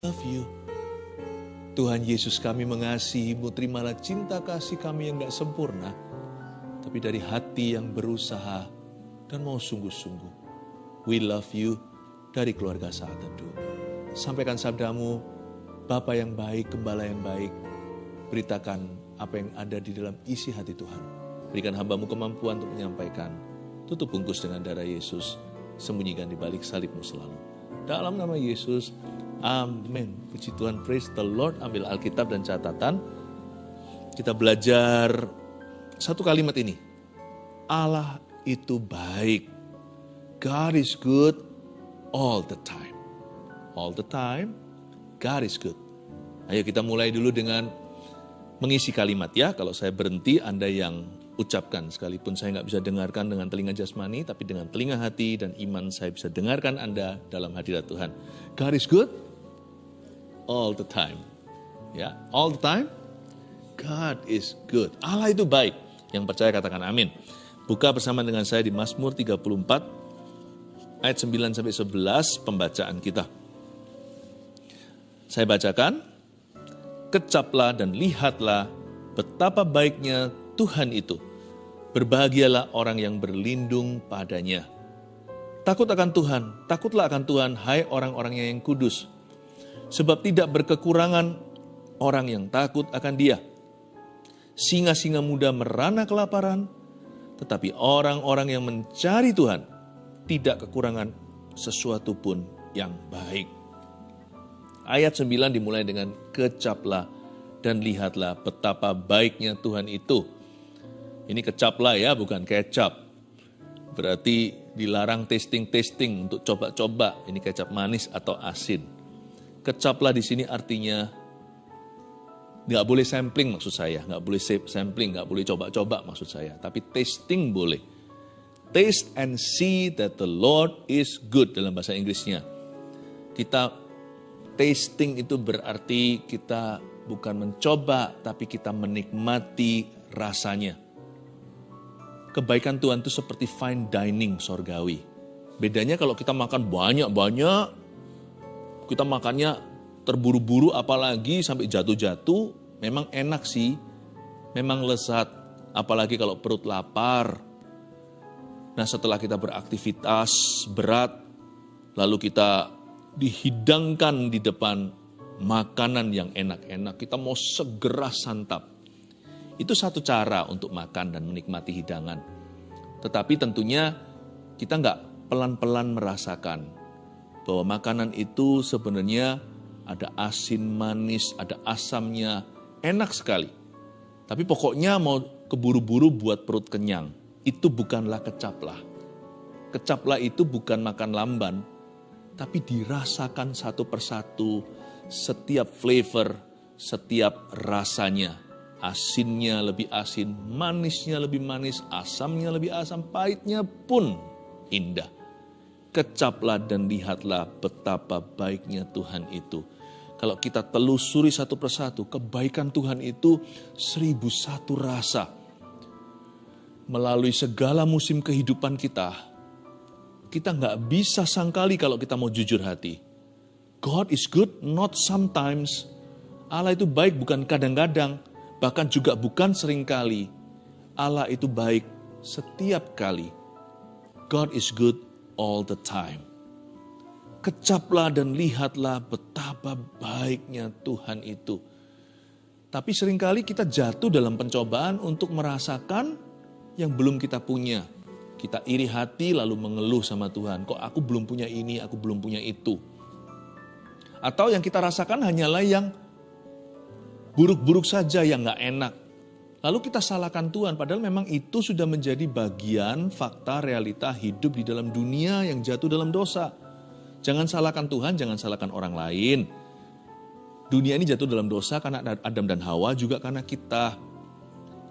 love you. Tuhan Yesus, kami mengasihi-Mu. Terimalah cinta kasih kami yang gak sempurna, tapi dari hati yang berusaha dan mau sungguh-sungguh. We love you dari keluarga Saat Teduh. Sampaikan sabdamu, Bapa yang baik, Gembala yang baik. Beritakan apa yang ada di dalam isi hati Tuhan. Berikan hamba-Mu kemampuan untuk menyampaikan. Tutup bungkus dengan darah Yesus. Sembunyikan di balik salib-Mu selalu. Dalam nama Yesus, amin. Puji Tuhan, praise the Lord. Ambil Alkitab dan catatan. Kita belajar satu kalimat ini. Allah itu baik. God is good all the time. All the time, God is good. Ayo kita mulai dulu dengan mengisi kalimat ya. Kalau saya berhenti, Anda yang ucapkan. Sekalipun saya nggak bisa dengarkan dengan telinga jasmani, tapi dengan telinga hati dan iman saya bisa dengarkan Anda dalam hadirat Tuhan. God is good all the time. Ya, all the time, God is good. Allah itu baik. Yang percaya katakan amin. Buka bersama dengan saya di Mazmur 34 ayat 9-11 pembacaan kita. Saya bacakan. Kecaplah dan lihatlah betapa baiknya Tuhan itu. Berbahagialah orang yang berlindung padanya. Takut akan Tuhan, takutlah akan Tuhan, hai orang-orangnya yang kudus. Sebab tidak berkekurangan orang yang takut akan Dia. Singa-singa muda merana kelaparan, tetapi orang-orang yang mencari Tuhan tidak kekurangan sesuatu pun yang baik. Ayat 9 dimulai dengan kecaplah dan lihatlah betapa baiknya Tuhan itu. Ini kecaplah ya, bukan kecap. Berarti dilarang testing-testing untuk coba-coba. Ini kecap manis atau asin. Kecaplah di sini artinya nggak boleh sampling maksud saya. Nggak boleh sampling, nggak boleh coba-coba maksud saya. Tapi tasting boleh. Taste and see that the Lord is good dalam bahasa Inggrisnya. Kita tasting itu berarti kita bukan mencoba, tapi kita menikmati rasanya. Kebaikan Tuhan itu seperti fine dining sorgawi. Bedanya kalau kita makan banyak-banyak, kita makannya terburu-buru apalagi sampai jatuh-jatuh, memang enak sih, memang lezat. Apalagi kalau perut lapar. Nah setelah kita beraktivitas berat, lalu kita dihidangkan di depan makanan yang enak-enak, kita mau segera santap. Itu satu cara untuk makan dan menikmati hidangan. Tetapi tentunya kita nggak pelan-pelan merasakan bahwa makanan itu sebenarnya ada asin manis, ada asamnya, enak sekali. Tapi pokoknya mau keburu-buru buat perut kenyang. Itu bukanlah kecaplah. Kecaplah itu bukan makan lamban, tapi dirasakan satu persatu, setiap flavor, setiap rasanya. Asinnya lebih asin, manisnya lebih manis, asamnya lebih asam, pahitnya pun indah. Kecaplah dan lihatlah betapa baiknya Tuhan itu. Kalau kita telusuri satu persatu, kebaikan Tuhan itu 1001 rasa. Melalui segala musim kehidupan kita nggak bisa sangkali kalau kita mau jujur hati. God is good, not sometimes. Allah itu baik bukan kadang-kadang. Bahkan juga bukan seringkali. Allah itu baik setiap kali. God is good all the time. Kecaplah dan lihatlah betapa baiknya Tuhan itu. Tapi seringkali kita jatuh dalam pencobaan untuk merasakan yang belum kita punya. Kita iri hati lalu mengeluh sama Tuhan. Kok aku belum punya ini, aku belum punya itu. Atau yang kita rasakan hanyalah yang buruk-buruk saja, yang gak enak. Lalu kita salahkan Tuhan, padahal memang itu sudah menjadi bagian fakta realita hidup di dalam dunia yang jatuh dalam dosa. Jangan salahkan Tuhan, jangan salahkan orang lain. Dunia ini jatuh dalam dosa karena Adam dan Hawa, juga karena kita.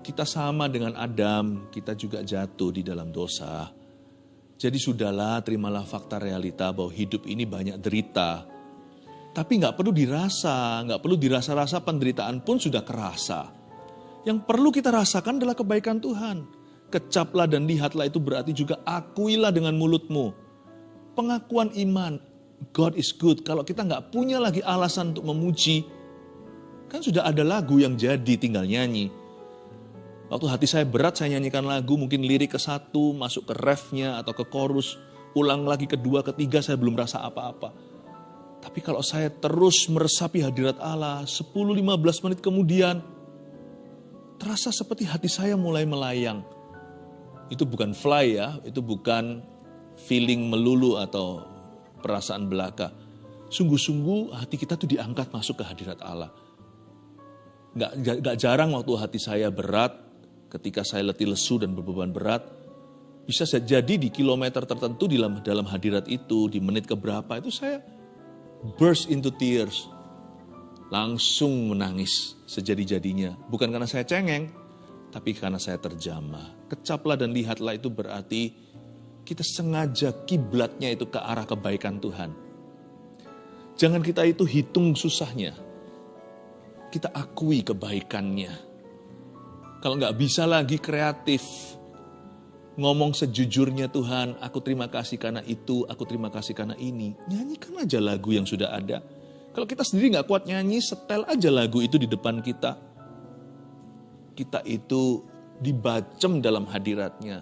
Kita sama dengan Adam, kita juga jatuh di dalam dosa. Jadi sudahlah, terimalah fakta realita bahwa hidup ini banyak derita. Tapi nggak perlu dirasa, nggak perlu dirasa-rasa, penderitaan pun sudah kerasa. Yang perlu kita rasakan adalah kebaikan Tuhan. Kecaplah dan lihatlah itu berarti juga akuilah dengan mulutmu. Pengakuan iman, God is good. Kalau kita nggak punya lagi alasan untuk memuji, kan sudah ada lagu yang jadi, tinggal nyanyi. Waktu hati saya berat, saya nyanyikan lagu, mungkin lirik ke satu, masuk ke refnya atau ke chorus, ulang lagi kedua, ketiga, saya belum rasa apa-apa. Tapi kalau saya terus meresapi hadirat Allah, 10-15 menit kemudian, terasa seperti hati saya mulai melayang. Itu bukan fly ya, itu bukan feeling melulu atau perasaan belaka. Sungguh-sungguh hati kita tuh diangkat masuk ke hadirat Allah. Gak jarang waktu hati saya berat, ketika saya letih lesu dan berbeban berat, bisa jadi di kilometer tertentu dalam hadirat itu, di menit keberapa itu saya burst into tears. Langsung menangis sejadi-jadinya. Bukan karena saya cengeng, tapi karena saya terjamah. Kecaplah dan lihatlah itu berarti kita sengaja kiblatnya itu ke arah kebaikan Tuhan. Jangan kita itu hitung susahnya. Kita akui kebaikannya. Kalau nggak bisa lagi kreatif, ngomong sejujurnya Tuhan, aku terima kasih karena itu, aku terima kasih karena ini. Nyanyikan aja lagu yang sudah ada. Kalau kita sendiri nggak kuat nyanyi, setel aja lagu itu di depan kita. Kita itu dibacem dalam hadiratnya.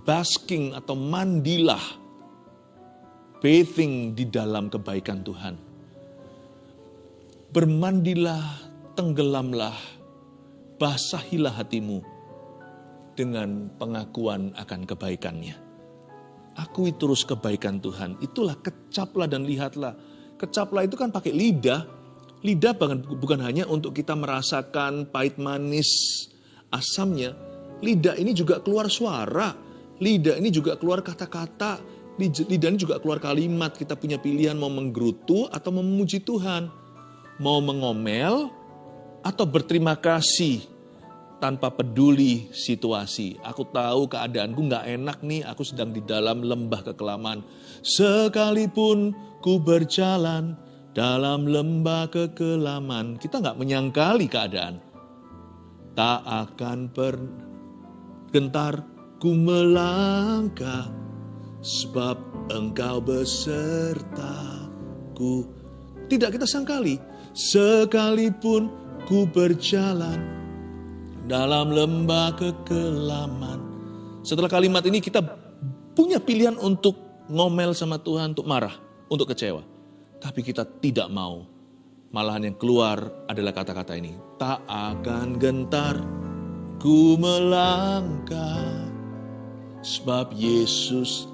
Basking atau mandilah, bathing di dalam kebaikan Tuhan. Bermandilah, tenggelamlah, basahilah hatimu dengan pengakuan akan kebaikannya. Akui terus kebaikan Tuhan, itulah kecaplah dan lihatlah. Kecaplah itu kan pakai lidah. Lidah bukan hanya untuk kita merasakan pahit manis asamnya. Lidah ini juga keluar suara. Lidah ini juga keluar kata-kata. Lidah ini juga keluar kalimat. Kita punya pilihan mau menggerutu atau memuji Tuhan. Mau mengomel atau berterima kasih tanpa peduli situasi. Aku tahu keadaanku gak enak nih. Aku sedang di dalam lembah kekelaman. Sekalipun ku berjalan dalam lembah kekelaman. Kita gak menyangkali keadaan. Tak akan gentar ku melangkah, sebab engkau besertaku. Tidak kita sangkali. Sekalipun ku berjalan dalam lembah kekelaman. Setelah kalimat ini kita punya pilihan untuk ngomel sama Tuhan, untuk marah, untuk kecewa. Tapi kita tidak mau. Malahan yang keluar adalah kata-kata ini. Tak akan gentar ku melangkah, sebab Yesus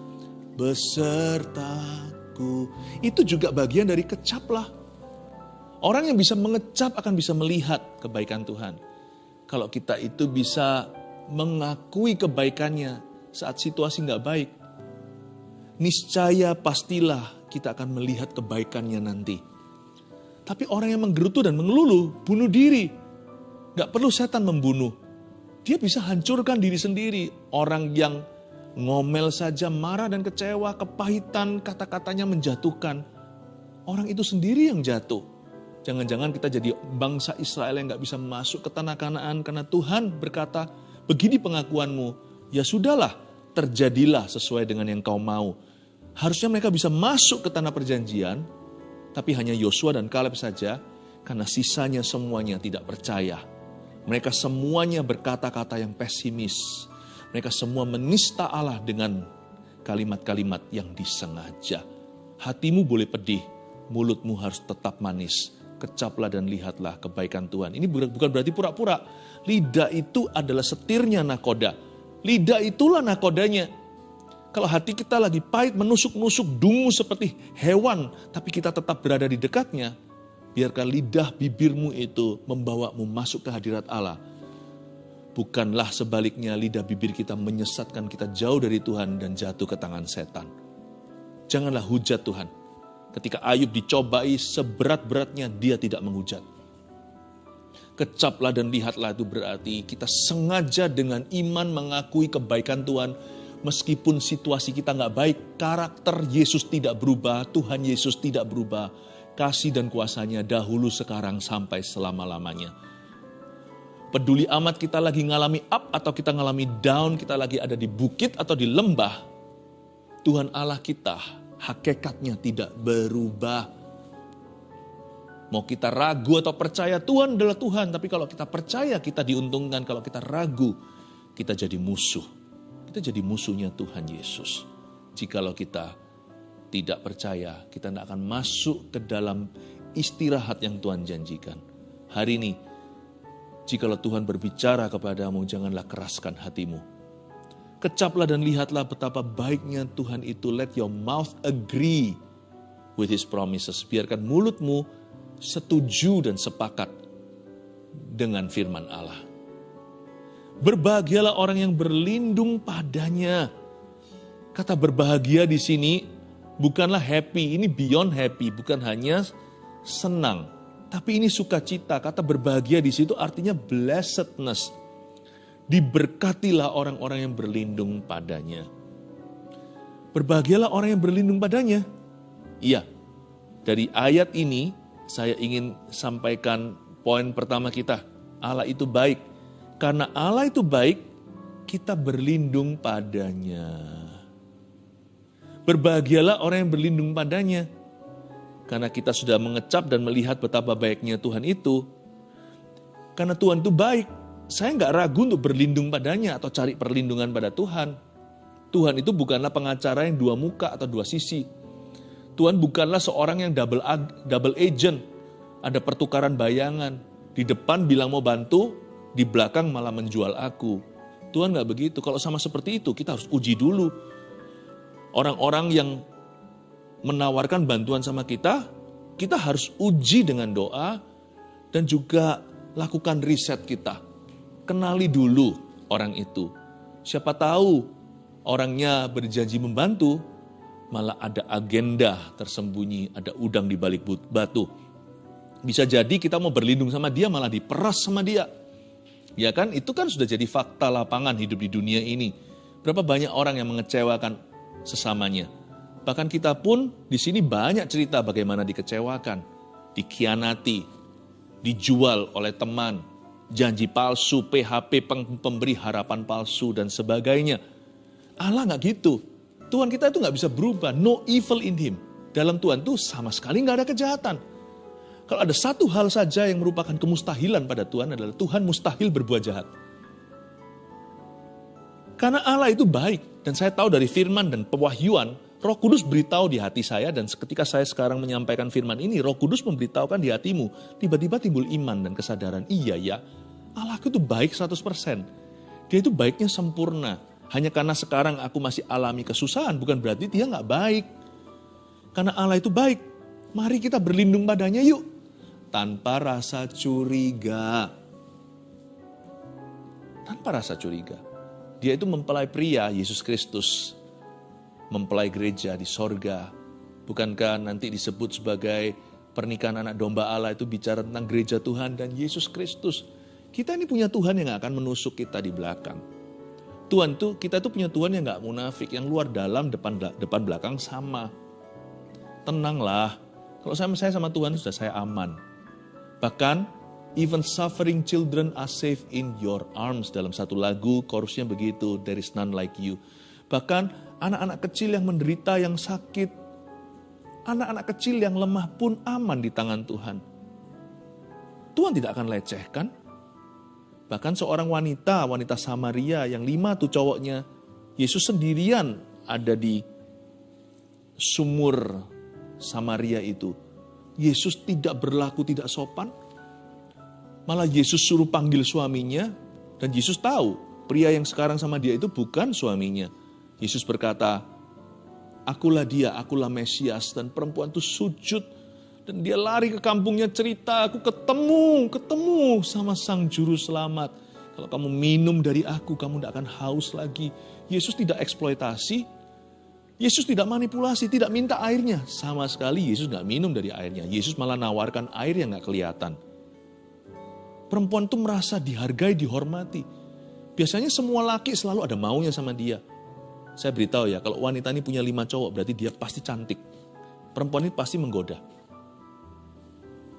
besertaku. Itu juga bagian dari kecaplah. Orang yang bisa mengecap akan bisa melihat kebaikan Tuhan. Kalau kita itu bisa mengakui kebaikannya saat situasi gak baik, niscaya pastilah kita akan melihat kebaikannya nanti. Tapi orang yang menggerutu dan mengeluluh, bunuh diri. Gak perlu setan membunuh. Dia bisa hancurkan diri sendiri. Orang yang ngomel saja, marah dan kecewa, kepahitan, kata-katanya menjatuhkan. Orang itu sendiri yang jatuh. Jangan-jangan kita jadi bangsa Israel yang gak bisa masuk ke tanah Kanaan karena Tuhan berkata, begini pengakuanmu, ya sudahlah, terjadilah sesuai dengan yang kau mau. Harusnya mereka bisa masuk ke tanah perjanjian, tapi hanya Yosua dan Kaleb saja, karena sisanya semuanya tidak percaya. Mereka semuanya berkata-kata yang pesimis. Mereka semua menista Allah dengan kalimat-kalimat yang disengaja. Hatimu boleh pedih, mulutmu harus tetap manis. Kecaplah dan lihatlah kebaikan Tuhan. Ini bukan berarti pura-pura. Lidah itu adalah setirnya nakoda. Lidah itulah nakodanya. Kalau hati kita lagi pahit, menusuk-nusuk, dungu seperti hewan, tapi kita tetap berada di dekatnya, biarkan lidah bibirmu itu membawamu masuk ke hadirat Allah. Bukanlah sebaliknya lidah bibir kita menyesatkan kita jauh dari Tuhan dan jatuh ke tangan setan. Janganlah hujat Tuhan. Ketika Ayub dicobai seberat-beratnya, dia tidak menghujat. Kecaplah dan lihatlah itu berarti kita sengaja dengan iman mengakui kebaikan Tuhan. Meskipun situasi kita gak baik, karakter Yesus tidak berubah, Tuhan Yesus tidak berubah. Kasih dan kuasanya dahulu, sekarang, sampai selama-lamanya. Peduli amat kita lagi ngalami up atau kita ngalami down, kita lagi ada di bukit atau di lembah. Tuhan Allah kita Hakikatnya tidak berubah. Mau kita ragu atau percaya, Tuhan adalah Tuhan. Tapi kalau kita percaya, kita diuntungkan. Kalau kita ragu, kita jadi musuh. Kita jadi musuhnya Tuhan Yesus. Jikalau kita tidak percaya, kita tidak akan masuk ke dalam istirahat yang Tuhan janjikan. Hari ini, jikalau Tuhan berbicara kepadamu, janganlah keraskan hatimu. Kecaplah dan lihatlah betapa baiknya Tuhan itu. Let your mouth agree with His promises. Biarkan mulutmu setuju dan sepakat dengan firman Allah. Berbahagialah orang yang berlindung padanya. Kata berbahagia di sini bukanlah happy, ini beyond happy, bukan hanya senang, tapi ini sukacita. Kata berbahagia di situ artinya blessedness. Diberkatilah orang-orang yang berlindung padanya. Berbahagialah orang yang berlindung padanya. Iya, dari ayat ini saya ingin sampaikan poin pertama kita. Allah itu baik. Karena Allah itu baik, kita berlindung padanya. Berbahagialah orang yang berlindung padanya. Karena kita sudah mengecap dan melihat betapa baiknya Tuhan itu. Karena Tuhan itu baik, saya nggak ragu untuk berlindung padanya atau cari perlindungan pada Tuhan. Tuhan itu bukanlah pengacara yang dua muka atau dua sisi. Tuhan bukanlah seorang yang double agent. Ada pertukaran bayangan. Di depan bilang mau bantu, di belakang malah menjual aku. Tuhan nggak begitu. Kalau sama seperti itu, kita harus uji dulu. Orang-orang yang menawarkan bantuan sama kita, kita harus uji dengan doa dan juga lakukan riset kita. Kenali dulu orang itu. Siapa tahu orangnya berjanji membantu, malah ada agenda tersembunyi, ada udang di balik batu. Bisa jadi kita mau berlindung sama dia, malah diperas sama dia. Ya kan, itu kan sudah jadi fakta lapangan hidup di dunia ini. Berapa banyak orang yang mengecewakan sesamanya. Bahkan kita pun di sini banyak cerita bagaimana dikecewakan, dikhianati, dijual oleh teman, janji palsu, PHP, pemberi harapan palsu, dan sebagainya. Allah nggak gitu. Tuhan kita itu nggak bisa berubah. No evil in Him. Dalam Tuhan itu sama sekali nggak ada kejahatan. Kalau ada satu hal saja yang merupakan kemustahilan pada Tuhan adalah Tuhan mustahil berbuat jahat. Karena Allah itu baik. Dan saya tahu dari firman dan pewahyuan, Roh Kudus beritahu di hati saya, dan ketika saya sekarang menyampaikan firman ini, Roh Kudus memberitahukan di hatimu, tiba-tiba timbul iman dan kesadaran, iya ya, Allahku itu baik 100%. Dia itu baiknya sempurna. Hanya karena sekarang aku masih alami kesusahan, bukan berarti dia gak baik. Karena Allah itu baik, mari kita berlindung padanya yuk. Tanpa rasa curiga. Tanpa rasa curiga. Dia itu mempelai pria, Yesus Kristus. Mempelai gereja di sorga. Bukankah nanti disebut sebagai pernikahan anak domba Allah itu bicara tentang gereja Tuhan dan Yesus Kristus. Kita ini punya Tuhan yang gak akan menusuk kita di belakang. Kita tuh punya Tuhan yang gak munafik, yang luar dalam, depan belakang sama. Tenanglah, kalau saya sama Tuhan sudah saya aman. Bahkan, even suffering children are safe in your arms. Dalam satu lagu, chorusnya begitu, there is none like you. Bahkan, anak-anak kecil yang menderita, yang sakit, anak-anak kecil yang lemah pun aman di tangan Tuhan. Tuhan tidak akan lecehkan. Bahkan seorang wanita Samaria yang 5 tuh cowoknya, Yesus sendirian ada di sumur Samaria itu. Yesus tidak berlaku tidak sopan. Malah Yesus suruh panggil suaminya. Dan Yesus tahu pria yang sekarang sama dia itu bukan suaminya. Yesus berkata, akulah dia, akulah Mesias. Dan perempuan itu sujud. Dan dia lari ke kampungnya cerita, aku ketemu sama sang juru selamat. Kalau kamu minum dari aku, kamu tidak akan haus lagi. Yesus tidak eksploitasi. Yesus tidak manipulasi, tidak minta airnya. Sama sekali Yesus nggak minum dari airnya. Yesus malah nawarkan air yang nggak kelihatan. Perempuan itu merasa dihargai, dihormati. Biasanya semua laki selalu ada maunya sama dia. Saya beritahu ya, kalau wanita ini punya 5 cowok, berarti dia pasti cantik. Perempuan ini pasti menggoda.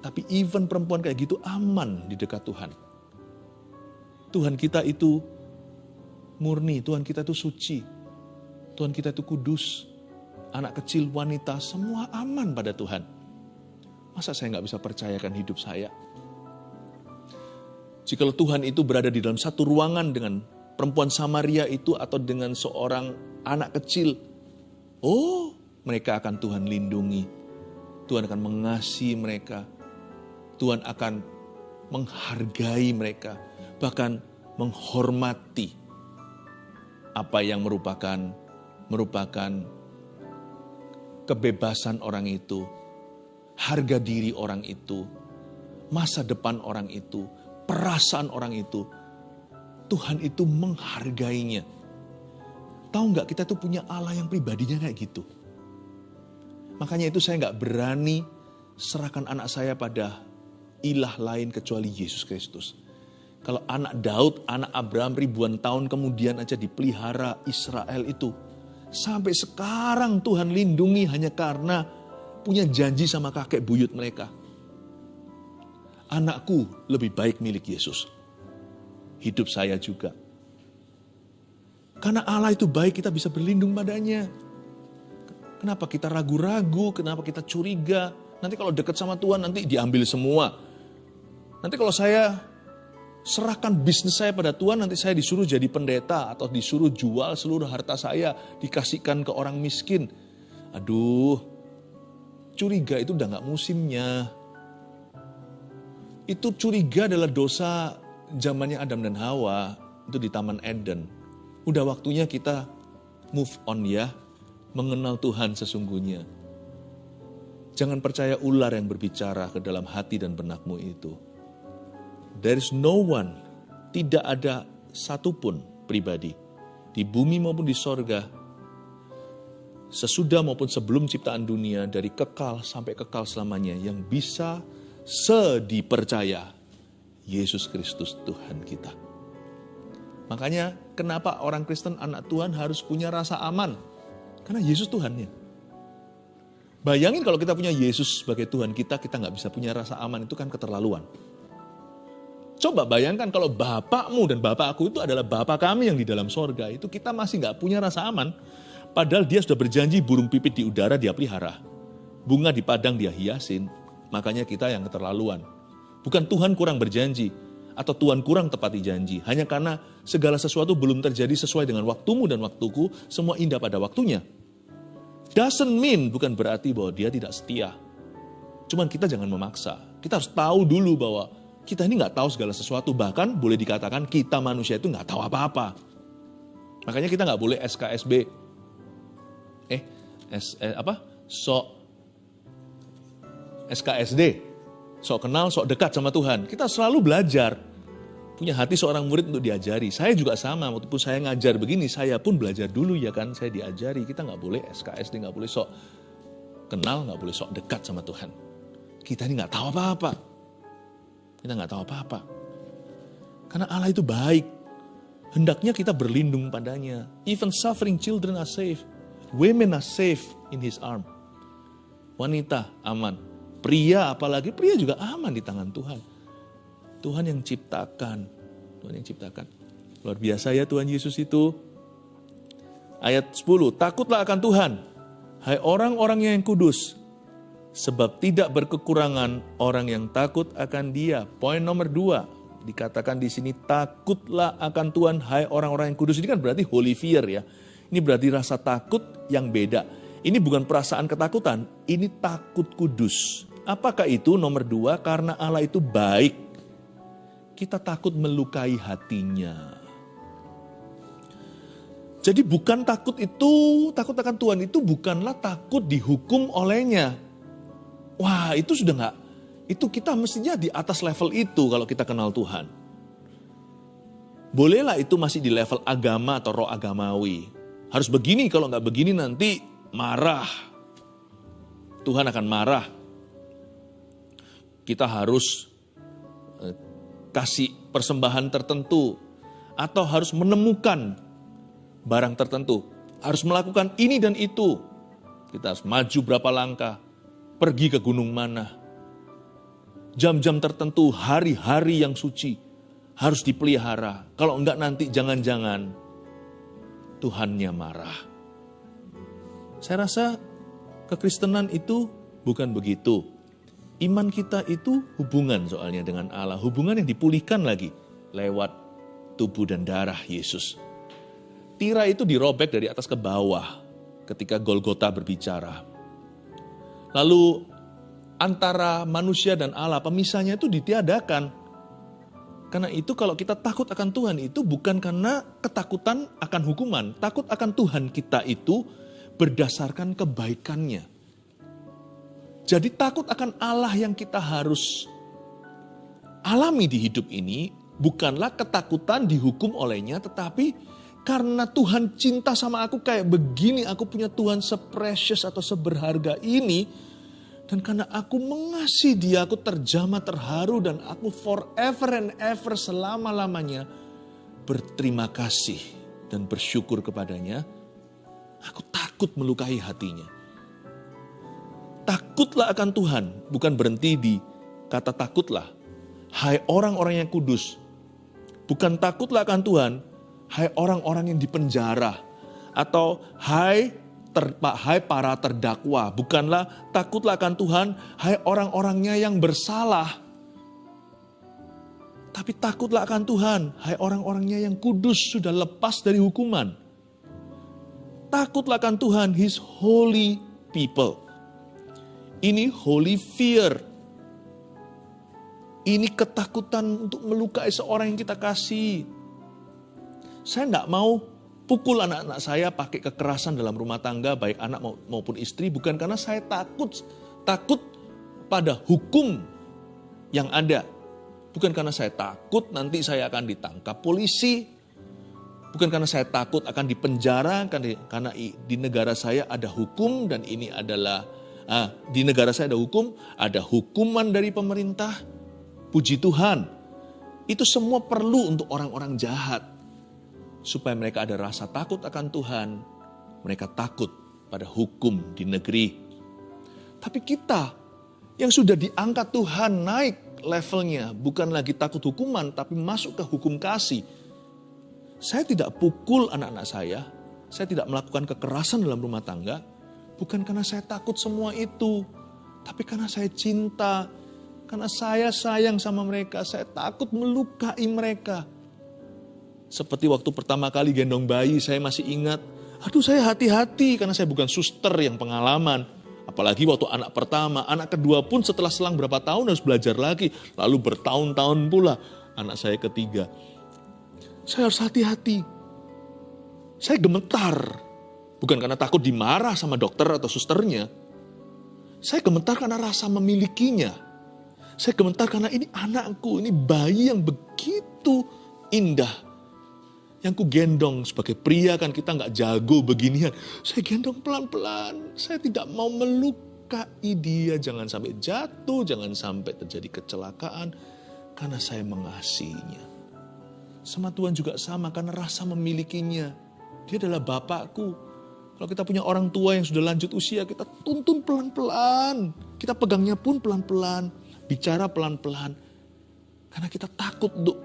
Tapi even perempuan kayak gitu aman di dekat Tuhan. Tuhan kita itu murni, Tuhan kita itu suci. Tuhan kita itu kudus. anak kecil, wanita, semua aman pada Tuhan. Masa saya nggak bisa percayakan hidup saya? Jikalau Tuhan itu berada di dalam satu ruangan dengan perempuan Samaria itu atau dengan seorang anak kecil, mereka akan Tuhan lindungi. Tuhan akan mengasihi mereka. Tuhan akan menghargai mereka, bahkan menghormati apa yang merupakan kebebasan orang itu, harga diri orang itu, masa depan orang itu, perasaan orang itu. Tuhan itu menghargainya. Tahu nggak, kita tuh punya Allah yang pribadinya kayak gitu. Makanya itu saya nggak berani serahkan anak saya pada ilah lain kecuali Yesus Kristus. Kalau anak Daud, anak Abraham ribuan tahun kemudian aja dipelihara Israel itu. Sampai sekarang Tuhan lindungi hanya karena punya janji sama kakek buyut mereka. Anakku lebih baik milik Yesus. Hidup saya juga. Karena Allah itu baik, kita bisa berlindung padanya. Kenapa kita ragu-ragu, kenapa kita curiga? Nanti kalau dekat sama Tuhan nanti diambil semua. Nanti kalau saya serahkan bisnis saya pada Tuhan, nanti saya disuruh jadi pendeta atau disuruh jual seluruh harta saya, dikasihkan ke orang miskin. Aduh, curiga itu udah gak musimnya. Itu curiga adalah dosa zamannya Adam dan Hawa, itu di Taman Eden. Udah waktunya kita move on ya, mengenal Tuhan sesungguhnya. Jangan percaya ular yang berbicara ke dalam hati dan benakmu itu. There is no one, tidak ada satupun pribadi di bumi maupun di sorga, sesudah maupun sebelum ciptaan dunia, dari kekal sampai kekal selamanya, yang bisa dipercaya Yesus Kristus Tuhan kita. Makanya kenapa orang Kristen anak Tuhan harus punya rasa aman? Karena Yesus Tuhannya. Bayangin kalau kita punya Yesus sebagai Tuhan kita nggak bisa punya rasa aman, itu kan keterlaluan. Coba bayangkan kalau bapakmu dan bapakku itu adalah bapak kami yang di dalam sorga, itu kita masih nggak punya rasa aman. Padahal dia sudah berjanji burung pipit di udara dia pelihara, bunga di padang dia hiasin. Makanya kita yang keterlaluan. Bukan Tuhan kurang berjanji, atau Tuhan kurang tepati janji. Hanya karena segala sesuatu belum terjadi sesuai dengan waktumu dan waktuku, semua indah pada waktunya. Doesn't mean, bukan berarti bahwa dia tidak setia. Cuman kita jangan memaksa. Kita harus tahu dulu bahwa kita ini nggak tahu segala sesuatu. Bahkan boleh dikatakan kita manusia itu nggak tahu apa-apa. Makanya kita nggak boleh SKSB. SKSD. Sok kenal, sok dekat sama Tuhan. Kita selalu belajar. Punya hati seorang murid untuk diajari. Saya juga sama, waktu saya ngajar begini, saya pun belajar dulu ya kan. Saya diajari, kita nggak boleh SKSD, nggak boleh sok kenal, nggak boleh sok dekat sama Tuhan. Kita ini nggak tahu apa-apa. Kita nggak tahu apa-apa. Karena Allah itu baik. Hendaknya kita berlindung padanya. Even suffering children are safe. Women are safe in His arm. Wanita aman. Pria apalagi, pria juga aman di tangan Tuhan. Tuhan yang ciptakan. Tuhan yang ciptakan. Luar biasa ya Tuhan Yesus itu. Ayat 10. Takutlah akan Tuhan, hai orang-orang yang kudus. Sebab tidak berkekurangan orang yang takut akan Dia. Poin nomor 2. Dikatakan di sini, takutlah akan Tuhan, hai orang-orang yang kudus. Ini kan berarti holy fear ya. Ini berarti rasa takut yang beda. Ini bukan perasaan ketakutan, ini takut kudus. Apakah itu? Nomor 2, karena Allah itu baik. Kita takut melukai hatinya. Jadi bukan takut akan Tuhan itu bukanlah takut dihukum olehnya. Wah, itu sudah enggak. Itu kita mestinya di atas level itu kalau kita kenal Tuhan. Bolehlah itu masih di level agama atau roh agamawi. Harus begini, kalau enggak begini nanti marah. Tuhan akan marah. Kita harus kasih persembahan tertentu. Atau harus menemukan barang tertentu. Harus melakukan ini dan itu. Kita harus maju berapa langkah. Pergi ke gunung mana. Jam-jam tertentu, hari-hari yang suci. Harus dipelihara. Kalau enggak nanti jangan-jangan Tuhannya marah. Saya rasa kekristenan itu bukan begitu. Iman kita itu hubungan soalnya dengan Allah. Hubungan yang dipulihkan lagi lewat tubuh dan darah Yesus. Tirai itu dirobek dari atas ke bawah ketika Golgota berbicara. Lalu antara manusia dan Allah, pemisahnya itu ditiadakan. Karena itu kalau kita takut akan Tuhan itu bukan karena ketakutan akan hukuman. Takut akan Tuhan kita itu berdasarkan kebaikannya. Jadi takut akan Allah yang kita harus alami di hidup ini bukanlah ketakutan dihukum olehnya, tetapi karena Tuhan cinta sama aku kayak begini, aku punya Tuhan se-precious atau seberharga ini, dan karena aku mengasihi Dia, aku terjamah terharu dan aku forever and ever selama-lamanya berterima kasih dan bersyukur kepadanya. Aku takut melukai hatinya. Takutlah akan Tuhan, bukan berhenti di kata takutlah. Hai orang-orang yang kudus. Bukan takutlah akan Tuhan, hai orang-orang yang dipenjara. Atau hai para terdakwa. Bukanlah takutlah akan Tuhan, hai orang-orangnya yang bersalah. Tapi takutlah akan Tuhan, hai orang-orangnya yang kudus sudah lepas dari hukuman. Takutlah akan Tuhan, His holy people. Ini holy fear. Ini ketakutan untuk melukai seorang yang kita kasih. Saya tidak mau pukul anak-anak saya pakai kekerasan dalam rumah tangga, baik anak maupun istri, bukan karena saya takut pada hukum yang ada. Bukan karena saya takut nanti saya akan ditangkap polisi. Bukan karena saya takut akan dipenjara, karena di negara saya ada hukum dan ini adalah di negara saya ada hukum, ada hukuman dari pemerintah. Puji Tuhan, itu semua perlu untuk orang-orang jahat. Supaya mereka ada rasa takut akan Tuhan, mereka takut pada hukum di negeri. Tapi kita yang sudah diangkat Tuhan naik levelnya, bukan lagi takut hukuman, tapi masuk ke hukum kasih. Saya tidak pukul anak-anak saya tidak melakukan kekerasan dalam rumah tangga, bukan karena saya takut semua itu, tapi karena saya cinta, karena saya sayang sama mereka, saya takut melukai mereka. Seperti waktu pertama kali gendong bayi, saya masih ingat, saya hati-hati karena saya bukan suster yang pengalaman. Apalagi waktu anak pertama, anak kedua pun setelah selang berapa tahun harus belajar lagi, lalu bertahun-tahun pula anak saya ketiga. Saya harus hati-hati. Saya gemetar. Bukan karena takut dimarah sama dokter atau susternya. Saya gemetar karena rasa memilikinya. Saya gemetar karena ini anakku, ini bayi yang begitu indah. Yang ku gendong sebagai pria kan kita gak jago beginian. Saya gendong pelan-pelan. Saya tidak mau melukai dia. Jangan sampai jatuh, jangan sampai terjadi kecelakaan. Karena saya mengasihinya. Sama Tuhan juga sama karena rasa memilikinya. Dia adalah Bapakku. Kalau kita punya orang tua yang sudah lanjut usia, kita tuntun pelan-pelan. Kita pegangnya pun pelan-pelan. Bicara pelan-pelan. Karena kita takut untuk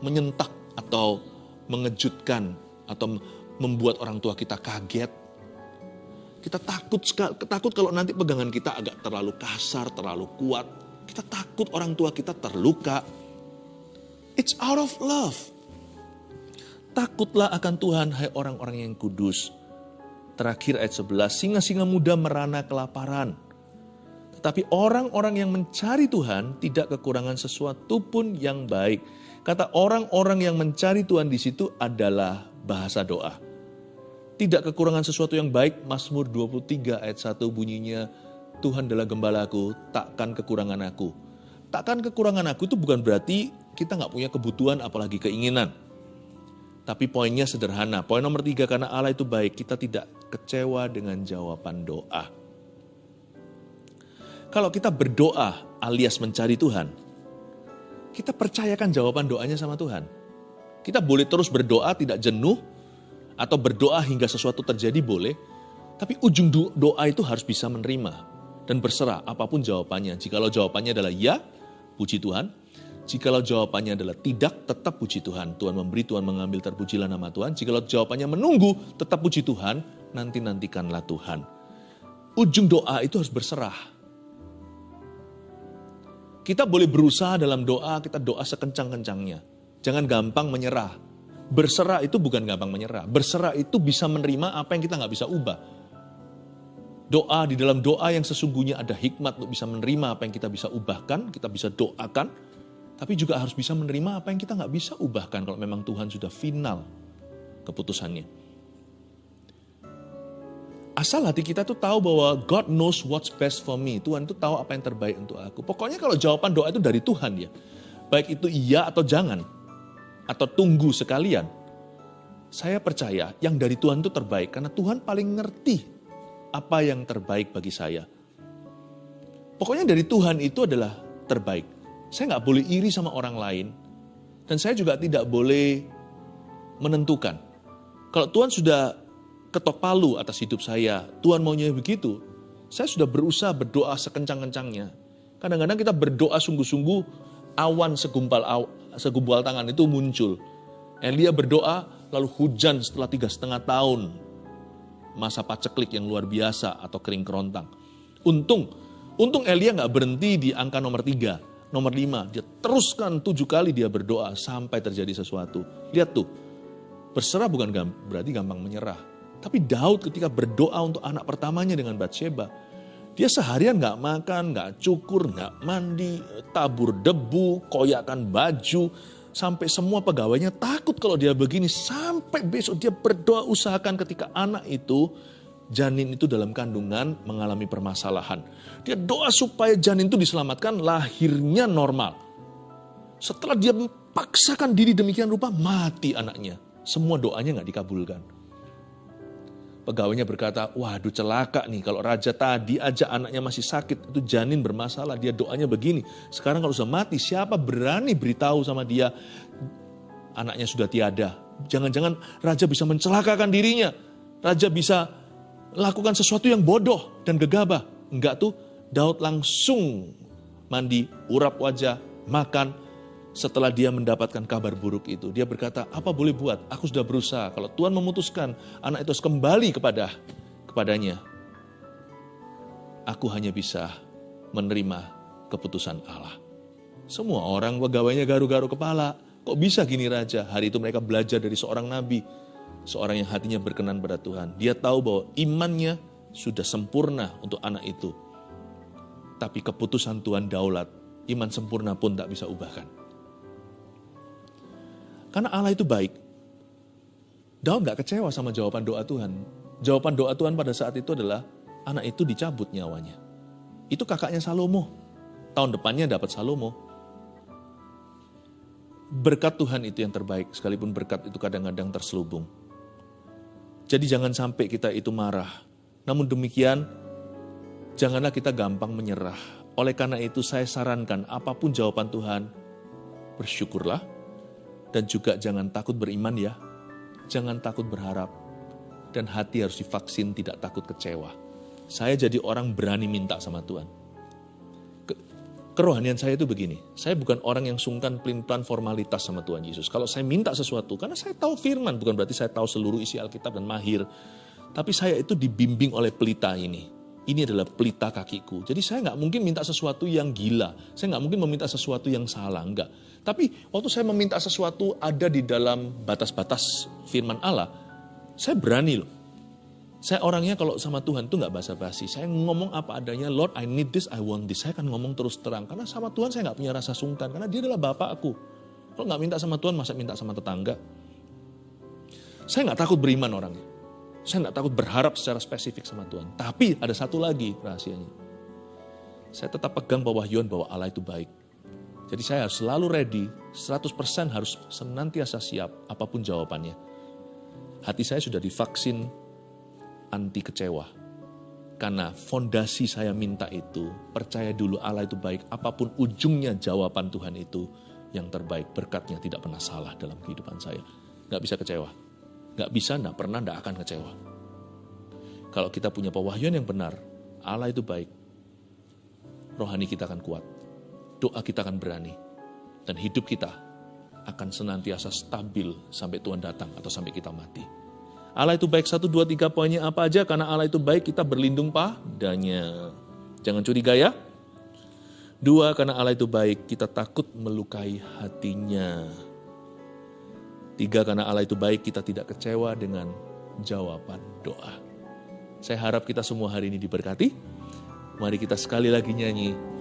menyentak atau mengejutkan atau membuat orang tua kita kaget. Kita takut kalau nanti pegangan kita agak terlalu kasar, terlalu kuat. Kita takut orang tua kita terluka. It's out of love. Takutlah akan Tuhan, hai orang-orang yang kudus. Terakhir ayat 11, singa-singa muda merana kelaparan. Tetapi orang-orang yang mencari Tuhan tidak kekurangan sesuatu pun yang baik. Kata orang-orang yang mencari Tuhan di situ adalah bahasa doa. Tidak kekurangan sesuatu yang baik, Mazmur 23 ayat 1 bunyinya, Tuhan adalah gembalaku, takkan kekurangan aku. Takkan kekurangan aku itu bukan berarti kita gak punya kebutuhan apalagi keinginan. Tapi poinnya sederhana. Poin nomor 3, karena Allah itu baik, kita tidak kecewa dengan jawaban doa. Kalau kita berdoa alias mencari Tuhan, kita percayakan jawaban doanya sama Tuhan. Kita boleh terus berdoa tidak jenuh, atau berdoa hingga sesuatu terjadi boleh, tapi ujung doa itu harus bisa menerima dan berserah apapun jawabannya. Jikalau jawabannya adalah ya, puji Tuhan. Jikalau jawabannya adalah tidak, tetap puji Tuhan. Tuhan memberi, Tuhan mengambil, terpujilah nama Tuhan. Jikalau jawabannya menunggu, tetap puji Tuhan. nanti-nantikanlah Tuhan. Ujung doa itu harus berserah. Kita boleh berusaha dalam doa, kita doa sekencang-kencangnya. Jangan gampang menyerah. Berserah itu bukan gampang menyerah. Berserah itu bisa menerima apa yang kita nggak bisa ubah. Doa, di dalam doa yang sesungguhnya ada hikmat untuk bisa menerima apa yang kita bisa ubahkan, kita bisa doakan. Tapi juga harus bisa menerima apa yang kita nggak bisa ubahkan kalau memang Tuhan sudah final keputusannya. Asal hati kita tuh tahu bahwa God knows what's best for me. Tuhan tuh tahu apa yang terbaik untuk aku. Pokoknya kalau jawaban doa itu dari Tuhan ya. Baik itu iya atau jangan. Atau tunggu sekalian. Saya percaya yang dari Tuhan itu terbaik. Karena Tuhan paling ngerti apa yang terbaik bagi saya. Pokoknya dari Tuhan itu adalah terbaik. Saya nggak boleh iri sama orang lain. Dan saya juga tidak boleh menentukan. Kalau Tuhan sudah ketok palu atas hidup saya, Tuhan maunya begitu, saya sudah berusaha berdoa sekencang-kencangnya. Kadang-kadang kita berdoa sungguh-sungguh, awan segumpal tangan itu muncul. Elia berdoa, lalu hujan setelah 3,5 tahun. Masa paceklik yang luar biasa atau kering kerontang. Untung Elia nggak berhenti di angka nomor 3, nomor 5. Dia teruskan 7 kali dia berdoa sampai terjadi sesuatu. Lihat tuh, berserah bukan berarti gampang menyerah. Tapi Daud ketika berdoa untuk anak pertamanya dengan Batsheba, dia seharian gak makan, gak cukur, gak mandi, tabur debu, koyakan baju, sampai semua pegawainya takut kalau dia begini. Sampai besok dia berdoa usahakan ketika anak itu, janin itu dalam kandungan mengalami permasalahan. Dia doa supaya janin itu diselamatkan, lahirnya normal. Setelah dia paksakan diri demikian rupa, mati anaknya. Semua doanya gak dikabulkan. Pegawainya berkata, waduh celaka nih kalau raja tadi aja anaknya masih sakit, itu janin bermasalah, dia doanya begini. Sekarang kalau sudah mati, siapa berani beritahu sama dia anaknya sudah tiada? Jangan-jangan raja bisa mencelakakan dirinya. Raja bisa lakukan sesuatu yang bodoh dan gegabah. Enggak tuh, Daud langsung mandi, urap wajah, makan. Setelah dia mendapatkan kabar buruk itu, dia berkata, apa boleh buat? Aku sudah berusaha. Kalau Tuhan memutuskan anak itu harus kembali kepadanya, aku hanya bisa menerima keputusan Allah. Semua orang pegawainya garu-garu kepala. Kok bisa gini raja? Hari itu mereka belajar dari seorang nabi, seorang yang hatinya berkenan pada Tuhan. Dia tahu bahwa imannya sudah sempurna untuk anak itu. Tapi keputusan Tuhan daulat, iman sempurna pun tak bisa ubahkan. Karena Allah itu baik. Daud gak kecewa sama jawaban doa Tuhan. Jawaban doa Tuhan pada saat itu adalah anak itu dicabut nyawanya. Itu kakaknya Salomo. Tahun depannya dapat Salomo. Berkat Tuhan itu yang terbaik, sekalipun berkat itu kadang-kadang terselubung. Jadi jangan sampai kita itu marah. Namun demikian, janganlah kita gampang menyerah. Oleh karena itu saya sarankan apapun jawaban Tuhan, bersyukurlah. Dan juga jangan takut beriman ya. Jangan takut berharap. Dan hati harus divaksin tidak takut kecewa. Saya jadi orang berani minta sama Tuhan. Kerohanian saya itu begini. Saya bukan orang yang sungkan pelin-pelan formalitas sama Tuhan Yesus. Kalau saya minta sesuatu, karena saya tahu firman. Bukan berarti saya tahu seluruh isi Alkitab dan mahir. Tapi saya itu dibimbing oleh pelita ini. Ini adalah pelita kakiku. Jadi saya nggak mungkin minta sesuatu yang gila. Saya nggak mungkin meminta sesuatu yang salah. Enggak. Tapi waktu saya meminta sesuatu ada di dalam batas-batas firman Allah, saya berani loh. Saya orangnya kalau sama Tuhan tuh nggak basa-basi. Saya ngomong apa adanya, Lord I need this, I want this. Saya akan ngomong terus terang. Karena sama Tuhan saya nggak punya rasa sungkan. Karena dia adalah Bapak aku. Kalau nggak minta sama Tuhan, masa minta sama tetangga? Saya nggak takut beriman orangnya. Saya nggak takut berharap secara spesifik sama Tuhan. Tapi ada satu lagi rahasianya. Saya tetap pegang pewahyuan bahwa Allah itu baik. Jadi saya harus selalu ready, 100% harus senantiasa siap apapun jawabannya. Hati saya sudah divaksin anti kecewa. Karena fondasi saya minta itu, percaya dulu Allah itu baik. Apapun ujungnya jawaban Tuhan itu yang terbaik. Berkatnya tidak pernah salah dalam kehidupan saya. Gak bisa kecewa. Gak bisa, gak pernah, gak akan kecewa. Kalau kita punya pewahyuan yang benar, Allah itu baik. Rohani kita akan kuat. Doa kita akan berani. Dan hidup kita akan senantiasa stabil sampai Tuhan datang atau sampai kita mati. Allah itu baik 1, 2, 3 poinnya apa aja? Karena Allah itu baik, kita berlindung padanya. Jangan curiga ya. 2, karena Allah itu baik, kita takut melukai hatinya. 3, karena Allah itu baik, kita tidak kecewa dengan jawaban doa. Saya harap kita semua hari ini diberkati. Mari kita sekali lagi nyanyi.